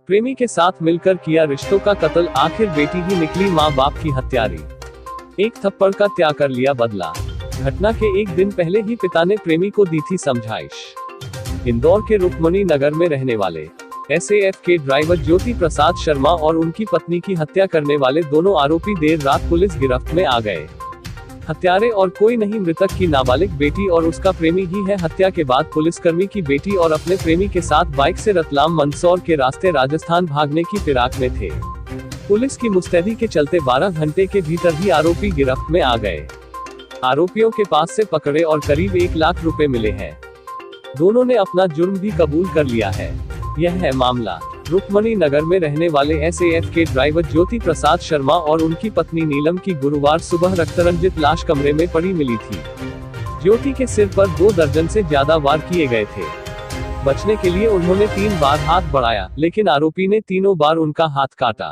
प्रेमी के साथ मिलकर किया रिश्तों का कत्ल, आखिर बेटी ही निकली मां बाप की हत्यारी। एक थप्पड़ का त्याग कर लिया बदला। घटना के एक दिन पहले ही पिता ने प्रेमी को दी थी समझाइश। इंदौर के रुक्मणी नगर में रहने वाले एसएएफ के ड्राइवर ज्योति प्रसाद शर्मा और उनकी पत्नी की हत्या करने वाले दोनों आरोपी देर रात पुलिस गिरफ्त में आ गए। हत्यारे और कोई नहीं, मृतक की नाबालिग बेटी और उसका प्रेमी ही है। हत्या के बाद पुलिसकर्मी की बेटी और अपने प्रेमी के साथ बाइक से रतलाम मंदसौर के रास्ते राजस्थान भागने की फिराक में थे। पुलिस की मुस्तैदी के चलते 12 घंटे के भीतर ही आरोपी गिरफ्त में आ गए। आरोपियों के पास से पकड़े और करीब 1 लाख रुपए मिले हैं। दोनों ने अपना जुर्म भी कबूल कर लिया है। यह है मामला। रुक्मणी नगर में रहने वाले एसएएफ के ड्राइवर ज्योति प्रसाद शर्मा और उनकी पत्नी नीलम की गुरुवार सुबह रक्तरंजित लाश कमरे में पड़ी मिली थी। ज्योति के सिर पर 2 दर्जन से ज्यादा वार किए गए थे। बचने के लिए उन्होंने 3 बार हाथ बढ़ाया, लेकिन आरोपी ने तीनों बार उनका हाथ काटा।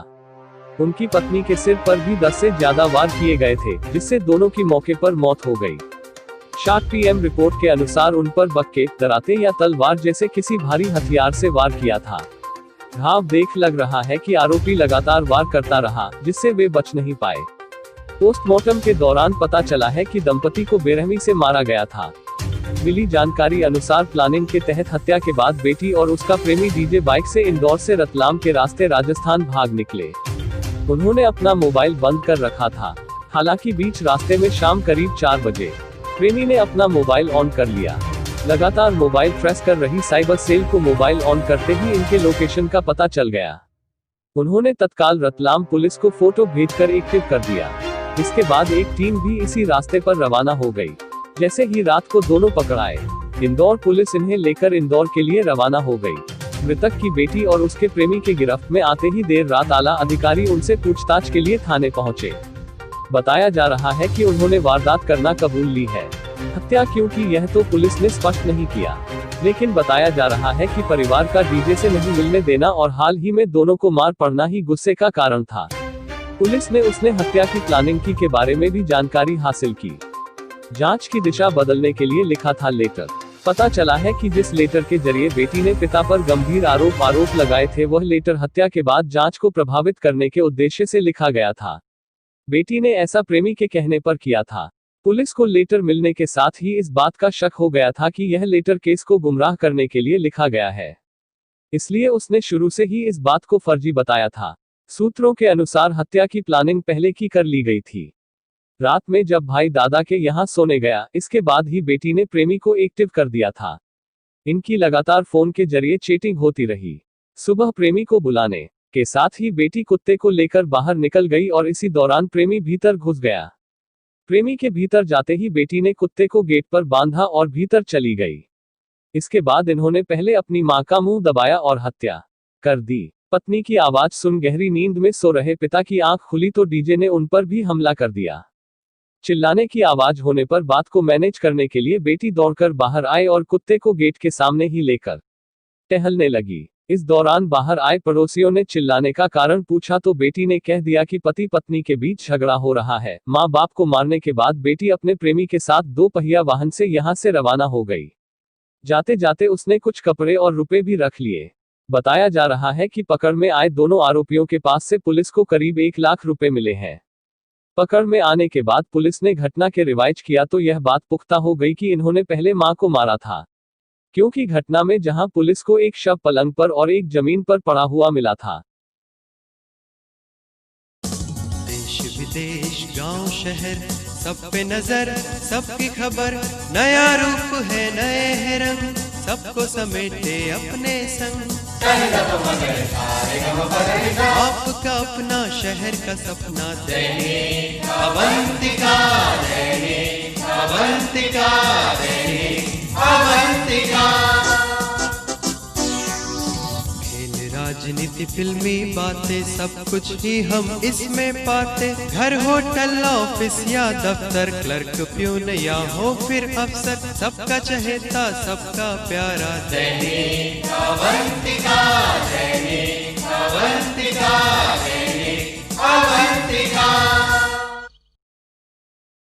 उनकी पत्नी के सिर पर भी 10 से ज्यादा वार किए गए थे, जिससे दोनों की मौके पर मौत हो गई। शार्ट पीएम रिपोर्ट के अनुसार उन पर बक्के, दराते या तलवार जैसे किसी भारी हथियार से वार किया था। घाव देख लग रहा है कि आरोपी लगातार वार करता रहा, जिससे वे बच नहीं पाए। पोस्टमार्टम के दौरान पता चला है कि दंपति को बेरहमी से मारा गया था। मिली जानकारी अनुसार प्लानिंग के तहत हत्या के बाद बेटी और उसका प्रेमी डीजे बाइक से इंदौर से रतलाम के रास्ते राजस्थान भाग निकले। उन्होंने अपना मोबाइल बंद कर रखा था। हालांकि बीच रास्ते में शाम करीब 4 बजे प्रेमी ने अपना मोबाइल ऑन कर लिया। लगातार मोबाइल ट्रेस कर रही साइबर सेल को मोबाइल ऑन करते ही इनके लोकेशन का पता चल गया। उन्होंने तत्काल रतलाम पुलिस को फोटो भेजकर एक टिप कर दिया। इसके बाद एक टीम भी इसी रास्ते पर रवाना हो गई। जैसे ही रात को दोनों पकड़ाए, इंदौर पुलिस इन्हें लेकर इंदौर के लिए रवाना हो गई। मृतक की बेटी और उसके प्रेमी के गिरफ्त में आते ही देर रात आला अधिकारी उनसे पूछताछ के लिए थाने पहुंचे। बताया जा रहा है कि उन्होंने वारदात करना कबूल ली है। हत्या क्यों की यह तो पुलिस ने स्पष्ट नहीं किया, लेकिन बताया जा रहा है कि परिवार का डीजे से नहीं मिलने देना और हाल ही में दोनों को मार पड़ना ही गुस्से का कारण था। पुलिस ने उसने हत्या की प्लानिंग की के बारे में भी जानकारी हासिल की। जांच की दिशा बदलने के लिए लिखा था लेटर। पता चला है कि जिस लेटर के जरिए बेटी ने पिता पर गंभीर आरोप लगाए थे, वह लेटर हत्या के बाद जांच को प्रभावित करने के उद्देश्य से लिखा गया था। बेटी ने ऐसा प्रेमी के कहने पर किया था। पुलिस को लेटर मिलने के साथ ही इस बात का शक हो गया था कि यह लेटर केस को गुमराह करने के लिए लिखा गया है, इसलिए उसने शुरू से ही इस बात को फर्जी बताया था। सूत्रों के अनुसार हत्या की प्लानिंग पहले की कर ली गई थी। रात में जब भाई दादा के यहाँ सोने गया, इसके बाद ही बेटी ने प्रेमी को एक्टिव कर दिया था। इनकी लगातार फोन के जरिए चैटिंग होती रही। सुबह प्रेमी को बुलाने के साथ ही बेटी कुत्ते को लेकर बाहर निकल गई और इसी दौरान प्रेमी भीतर घुस गया। प्रेमी के भीतर जाते ही बेटी ने कुत्ते को गेट पर बांधा और भीतर चली गई। इसके बाद इन्होंने पहले अपनी मां का मुंह दबाया और हत्या कर दी। पत्नी की आवाज सुन गहरी नींद में सो रहे पिता की आंख खुली तो डीजे ने उन पर भी हमला कर दिया। चिल्लाने की आवाज होने पर बात को मैनेज करने के लिए बेटी दौड़कर बाहर आए और कुत्ते को गेट के सामने ही लेकर टहलने लगी। इस दौरान बाहर आए पड़ोसियों ने चिल्लाने का कारण पूछा तो बेटी ने कह दिया कि पति पत्नी के बीच झगड़ा हो रहा है। मां बाप को मारने के बाद बेटी अपने प्रेमी के साथ 2 पहिया वाहन से यहां से रवाना हो गई। जाते जाते उसने कुछ कपड़े और रुपए भी रख लिए। बताया जा रहा है कि पकड़ में आए दोनों आरोपियों के पास से पुलिस को करीब 1 लाख रुपए मिले हैं। पकड़ में आने के बाद पुलिस ने घटना के रिवाइज किया तो यह बात पुख्ता हो गई कि इन्होंने पहले मां को मारा था, क्योंकि घटना में जहां पुलिस को एक शव पलंग पर और एक जमीन पर पड़ा हुआ मिला था। देश विदेश गांव शहर सब पे नजर, सबकी खबर, नया रूप है नए है रंग, सबको समेटे अपने संग। आपका अपना शहर का सपना दैनिक अवंतिका, दैनिक अवंतिका, दैनिक अवंतिका। खेल राजनीति फिल्मी बातें सब कुछ ही हम इसमें पाते। घर होटल ऑफिस या दफ्तर, क्लर्क प्यून या हो फिर अफसर, सबका चहेता सबका प्यारा दैनिक अवंतिका, दैनिक अवंतिका, दैनिक अवंतिका।